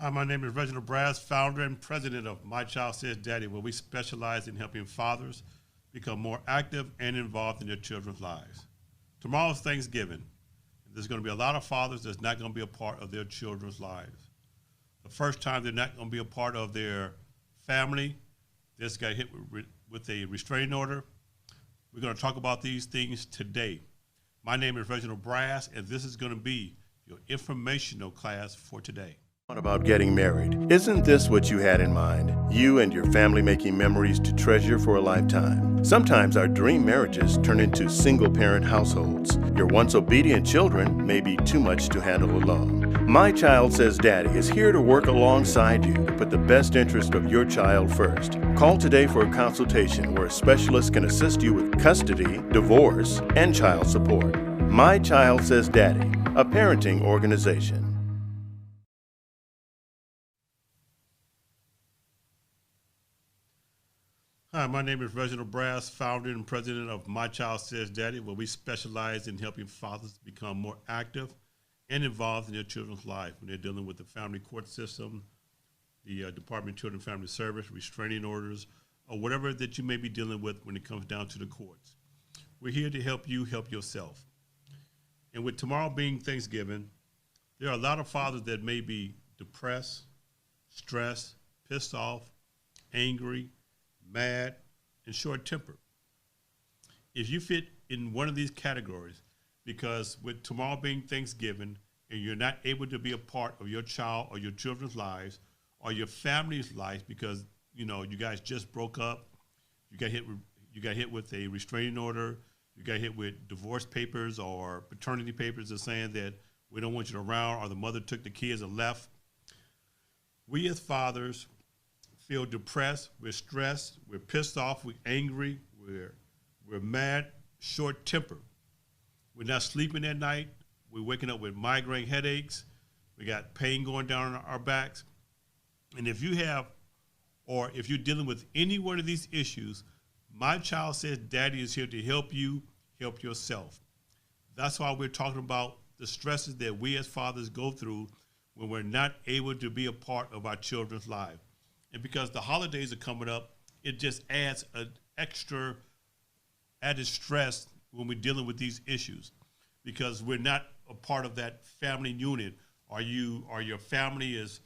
Hi, my name is Reginald Brass, founder and president of My Child Says Daddy, where we specialize in helping fathers become more active and involved in their children's lives. Tomorrow's Thanksgiving. There's going to be a lot of fathers that's not going to be a part of their children's lives. The first time they're not going to be a part of their family, they just got hit with a restraining order. We're going to talk about these things today. My name is Reginald Brass, and this is going to be your informational class for today. About getting married. Isn't this what you had in mind? You and your family making memories to treasure for a lifetime. Sometimes our dream marriages turn into single-parent households. Your once obedient children may be too much to handle alone. My Child Says Daddy is here to work alongside you to put the best interest of your child first. Call today for a consultation where a specialist can assist you with custody, divorce, and child support. My Child Says Daddy, a parenting organization. Hi, my name is Reginald Brass, founder and president of My Child Says Daddy, where we specialize in helping fathers become more active and involved in their children's life when they're dealing with the family court system, the Department of Children and Family Service, restraining orders, or whatever that you may be dealing with when it comes down to the courts. We're here to help you help yourself. And with tomorrow being Thanksgiving, there are a lot of fathers that may be depressed, stressed, pissed off, angry, mad, and short-tempered. If you fit in one of these categories, because with tomorrow being Thanksgiving and you're not able to be a part of your child or your children's lives or your family's life because you guys just broke up, you got hit with a restraining order, you got hit with divorce papers or paternity papers that saying that we don't want you around, or the mother took the kids and left. We as fathers feel depressed, we're stressed, we're pissed off, we're angry, we're mad, short-tempered. We're not sleeping at night, we're waking up with migraine headaches, we got pain going down our backs. And if you have, or if you're dealing with any one of these issues, My Child Says Daddy is here to help you help yourself. That's why we're talking about the stresses that we as fathers go through when we're not able to be a part of our children's lives. And because the holidays are coming up, it just adds an extra added stress when we're dealing with these issues, because we're not a part of that family unit. Or your family is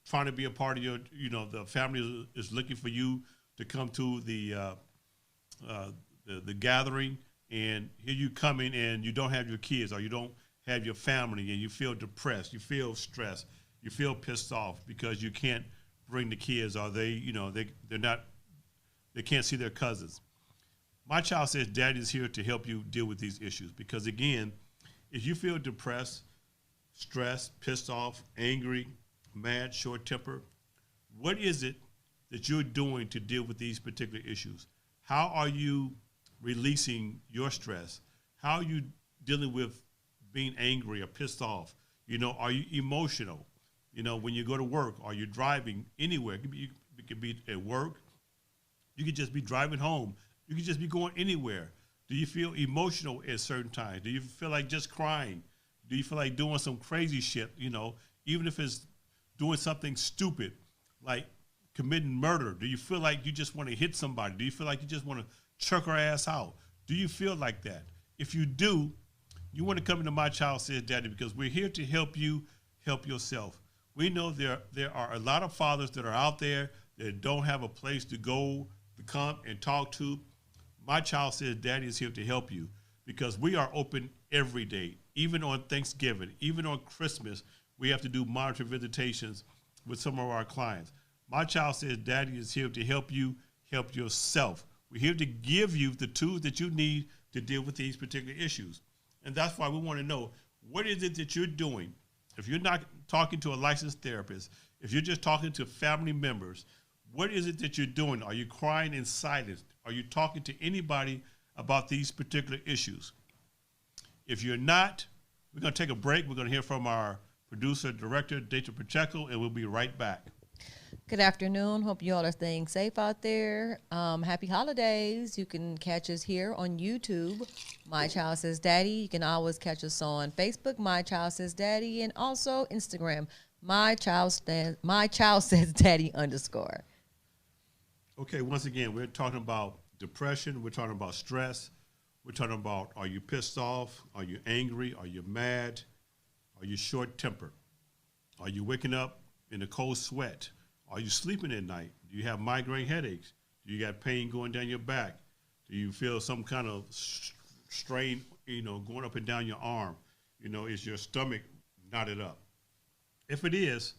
trying to be a part of the family is looking for you to come to the gathering, and here you coming and you don't have your kids or you don't have your family, and you feel depressed, you feel stressed, you feel pissed off because you can't bring the kids, or they can't see their cousins. My Child Says Daddy is here to help you deal with these issues, because again, if you feel depressed, stressed, pissed off, angry, mad, short-tempered, what is it that you're doing to deal with these particular issues? How are you releasing your stress? How are you dealing with being angry or pissed off? Are you emotional? When you go to work, or you're driving anywhere, it could be at work, you could just be driving home, you could just be going anywhere. Do you feel emotional at certain times? Do you feel like just crying? Do you feel like doing some crazy shit, even if it's doing something stupid, like committing murder? Do you feel like you just want to hit somebody? Do you feel like you just want to chuck her ass out? Do you feel like that? If you do, you want to come into My Child Says Daddy, because we're here to help you help yourself. We know there are a lot of fathers that are out there that don't have a place to go, to come and talk to. My Child Says Daddy is here to help you, because we are open every day, even on Thanksgiving, even on Christmas. We have to do monitor visitations with some of our clients. My Child Says Daddy is here to help you help yourself. We're here to give you the tools that you need to deal with these particular issues. And that's why we want to know, what is it that you're doing? If you're not talking to a licensed therapist, if you're just talking to family members, what is it that you're doing? Are you crying in silence? Are you talking to anybody about these particular issues? If you're not, we're going to take a break. We're going to hear from our producer, director, Deja Pacheco, and we'll be right back. Good afternoon. Hope you all are staying safe out there. Happy holidays. You can catch us here on YouTube, My Child Says Daddy. You can always catch us on Facebook, My Child Says Daddy, and also Instagram, My child says daddy _ Okay, once again, we're talking about depression. We're talking about stress. We're talking about, are you pissed off? Are you angry? Are you mad? Are you short-tempered? Are you waking up in a cold sweat? Are you sleeping at night? Do you have migraine headaches? Do you got pain going down your back? Do you feel some kind of strain, going up and down your arm? Is your stomach knotted up? If it is,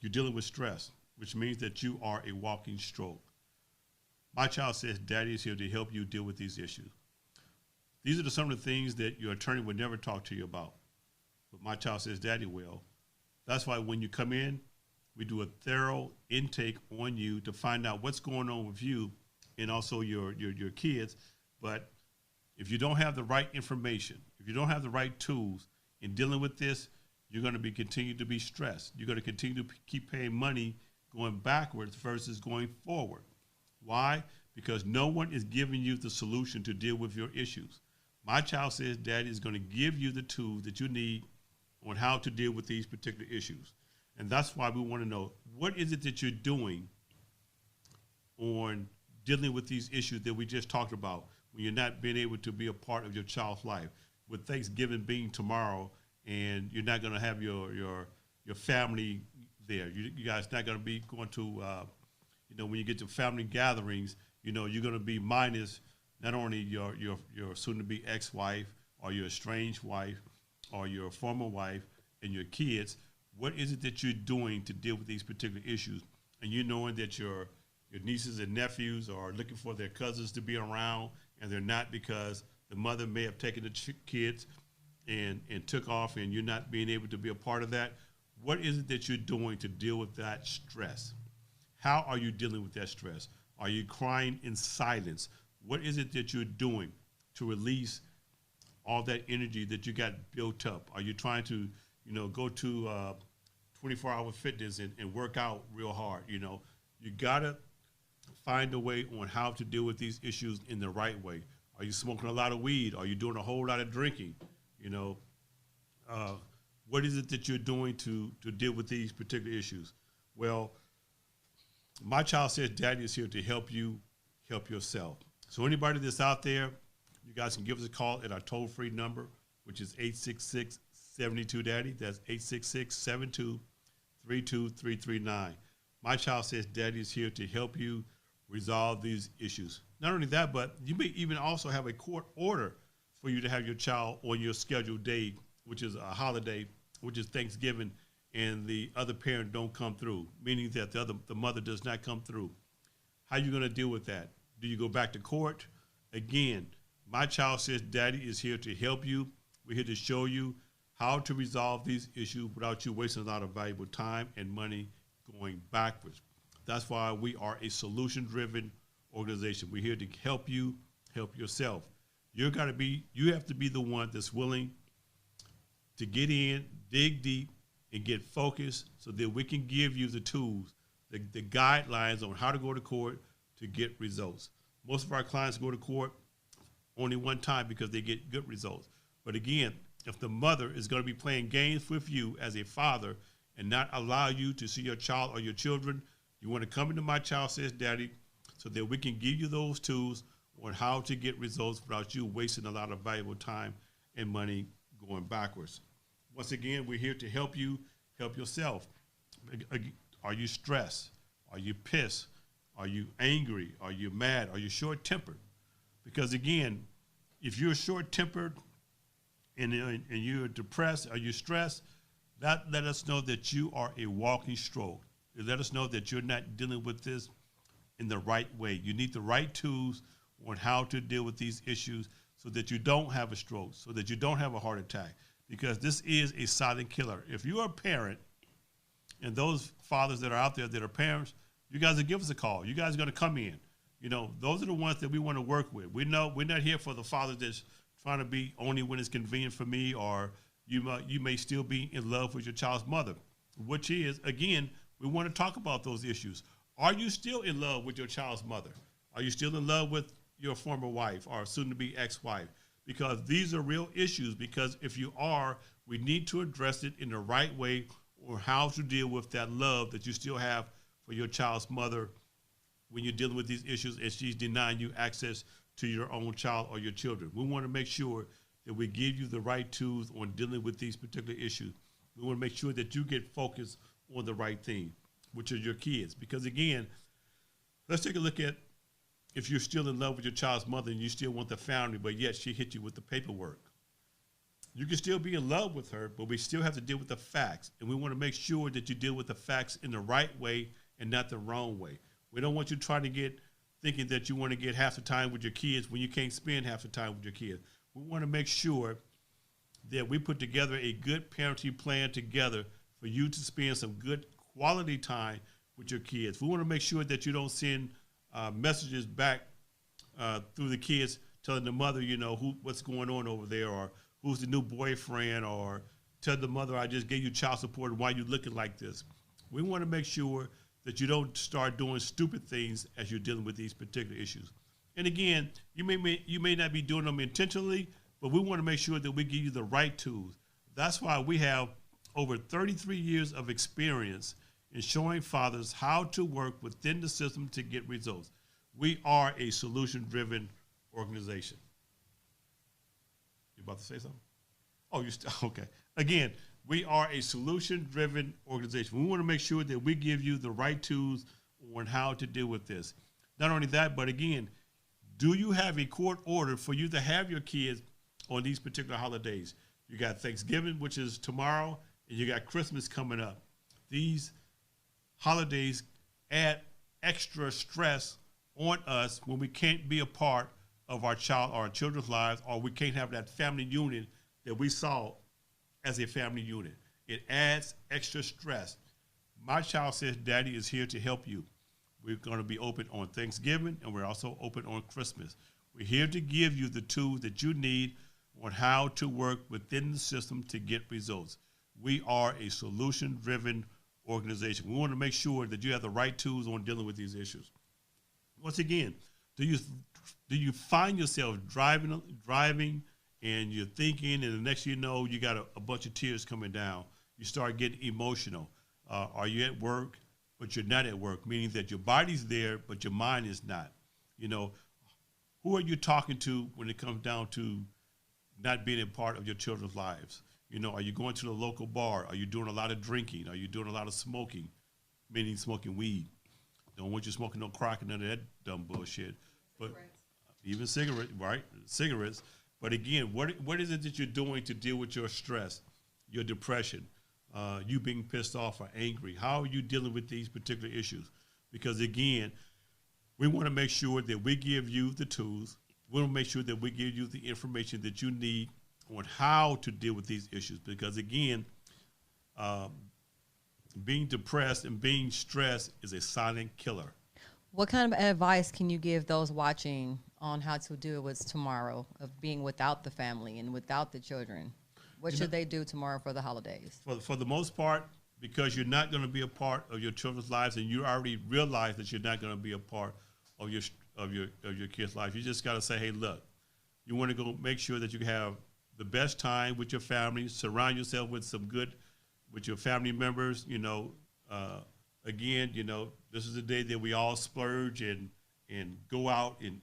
you're dealing with stress, which means that you are a walking stroke. My Child Says Daddy is here to help you deal with these issues. These are some of the things that your attorney would never talk to you about, but My Child Says Daddy will. That's why when you come in, we do a thorough intake on you to find out what's going on with you and also your kids. But if you don't have the right information, if you don't have the right tools in dealing with this, you're going to continue to be stressed. You're going to continue to keep paying money going backwards versus going forward. Why? Because no one is giving you the solution to deal with your issues. My Child Says Daddy is going to give you the tools that you need on how to deal with these particular issues. And that's why we want to know, what is it that you're doing on dealing with these issues that we just talked about when you're not being able to be a part of your child's life? With Thanksgiving being tomorrow, and you're not going to have your family there. You guys not going to be going to, when you get to family gatherings, you're going to be minus not only your soon-to-be ex-wife or your estranged wife or your former wife and your kids. What is it that you're doing to deal with these particular issues? And you knowing that your nieces and nephews are looking for their cousins to be around, and they're not because the mother may have taken the kids and took off, and you're not being able to be a part of that. What is it that you're doing to deal with that stress? How are you dealing with that stress? Are you crying in silence? What is it that you're doing to release all that energy that you got built up? Are you trying to, go to 24-hour fitness and work out real hard? You got to find a way on how to deal with these issues in the right way. Are you smoking a lot of weed? Are you doing a whole lot of drinking? What is it that you're doing to deal with these particular issues? Well, My Child Says Daddy is here to help you help yourself. So anybody that's out there, you guys can give us a call at our toll-free number, which is 866-72-DADDY. That's 866-72-32339. My Child Says Daddy is here to help you resolve these issues. Not only that, but you may even also have a court order for you to have your child on your scheduled day, which is a holiday, which is Thanksgiving, and the other parent don't come through, meaning that the mother does not come through. How are you going to deal with that? Do you go back to court? Again, My Child Says Daddy is here to help you. We're here to show you how to resolve these issues without you wasting a lot of valuable time and money going backwards. That's why we are a solution-driven organization. We're here to help you help yourself. You have to be the one that's willing to get in, dig deep, and get focused so that we can give you the tools, the guidelines on how to go to court to get results. Most of our clients go to court only one time because they get good results. But again, if the mother is going to be playing games with you as a father and not allow you to see your child or your children, you want to come into My Child Says Daddy so that we can give you those tools on how to get results without you wasting a lot of valuable time and money going backwards. Once again, we're here to help you help yourself. Are you stressed? Are you pissed? Are you angry? Are you mad? Are you short-tempered? Because again, if you're short-tempered and you're depressed, are you stressed? That let us know that you are a walking stroke. It let us know that you're not dealing with this in the right way. You need the right tools on how to deal with these issues so that you don't have a stroke, so that you don't have a heart attack, because this is a silent killer. If you're a parent, and those fathers that are out there that are parents, you guys will give us a call. You guys are going to come in. Those are the ones that we want to work with. We know we're not here for the father that's trying to be only when it's convenient for me, or you may still be in love with your child's mother, which is, again, we want to talk about those issues. Are you still in love with your child's mother? Are you still in love with your former wife or soon-to-be ex-wife? Because these are real issues, because if you are, we need to address it in the right way on how to deal with that love that you still have for your child's mother when you're dealing with these issues and she's denying you access to your own child or your children. We want to make sure that we give you the right tools on dealing with these particular issues. We want to make sure that you get focused on the right thing, which are your kids. Because again, let's take a look at if you're still in love with your child's mother and you still want the family, but yet she hit you with the paperwork. You can still be in love with her, but we still have to deal with the facts. And we want to make sure that you deal with the facts in the right way and not the wrong way. We don't want you trying to get thinking that you want to get half the time with your kids when you can't spend half the time with your kids. We want to make sure that we put together a good parenting plan together for you to spend some good quality time with your kids. We want to make sure that you don't send messages back through the kids telling the mother, you know, what's going on over there, or who's the new boyfriend, or tell the mother, I just gave you child support and why you looking like this. We want to make sure that you don't start doing stupid things as you're dealing with these particular issues. And again, you may not be doing them intentionally, but we want to make sure that we give you the right tools. That's why we have over 33 years of experience in showing fathers how to work within the system to get results. We are a solution-driven organization. You about to say something? Oh, okay. Again, we are a solution-driven organization. We want to make sure that we give you the right tools on how to deal with this. Not only that, but again, do you have a court order for you to have your kids on these particular holidays? You got Thanksgiving, which is tomorrow, and you got Christmas coming up. These holidays add extra stress on us when we can't be a part of our child or our children's lives, or we can't have that family unit that we saw as a family unit. It adds extra stress. My Child Says Daddy is here to help you. We're going to be open on Thanksgiving, and we're also open on Christmas. We're here to give you the tools that you need on how to work within the system to get results. We are a solution-driven organization. We want to make sure that you have the right tools on dealing with these issues. Once again, do you find yourself driving and you're thinking, and the next you know, you got a bunch of tears coming down. You start getting emotional. Are you at work, but you're not at work, meaning that your body's there, but your mind is not? You know, who are you talking to when it comes down to not being a part of your children's lives? You know, are you going to the local bar? Are you doing a lot of drinking? Are you doing a lot of smoking, meaning smoking weed? Don't want you smoking no crack and none of that dumb bullshit. But even cigarettes, right? Cigarettes. But again, what is it that you're doing to deal with your stress, your depression, you being pissed off or angry? How are you dealing with these particular issues? Because again, we want to make sure that we give you the tools. We want to make sure that we give you the information that you need on how to deal with these issues. Because again, being depressed and being stressed is a silent killer. What kind of advice can you give those watching on how to deal with tomorrow of being without the family and without the children? What should they do tomorrow for the holidays? For the most part, because you're not going to be a part of your children's lives, and you already realize that you're not going to be a part of your kids' life, you just got to say, hey, look, you want to go make sure that you have the best time with your family, surround yourself with your family members. You know, again, you know, this is the day that we all splurge and go out and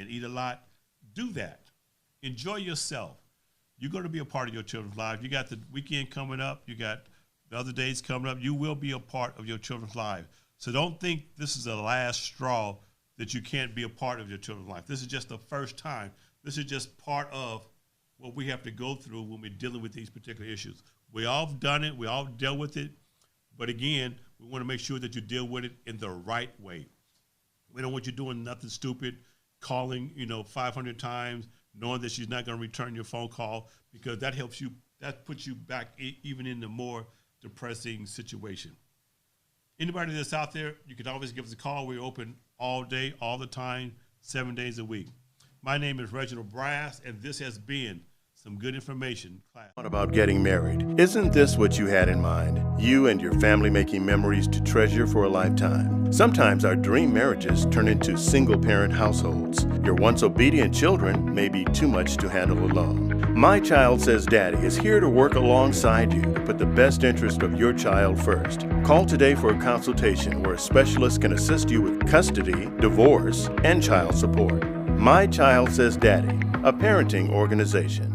eat a lot. Do that. Enjoy yourself. You're going to be a part of your children's lives. You got the weekend coming up. You got the other days coming up. You will be a part of your children's lives. So don't think this is the last straw that you can't be a part of your children's life. This is just the first time. This is just part of what we have to go through when we're dealing with these particular issues. We all have done it. We all dealt with it. But again, we want to make sure that you deal with it in the right way. We don't want you doing nothing stupid, calling, 500 times, knowing that she's not going to return your phone call, because that puts you back even in the more depressing situation. Anybody that's out there, you can always give us a call. We're open all day, all the time, 7 days a week. My name is Reginald Brass, and this has been some good information. What about getting married? Isn't this what you had in mind? You and your family making memories to treasure for a lifetime. Sometimes our dream marriages turn into single-parent households. Your once obedient children may be too much to handle alone. My Child Says Daddy is here to work alongside you to put the best interest of your child first. Call today for a consultation where a specialist can assist you with custody, divorce, and child support. My Child Says Daddy, a parenting organization.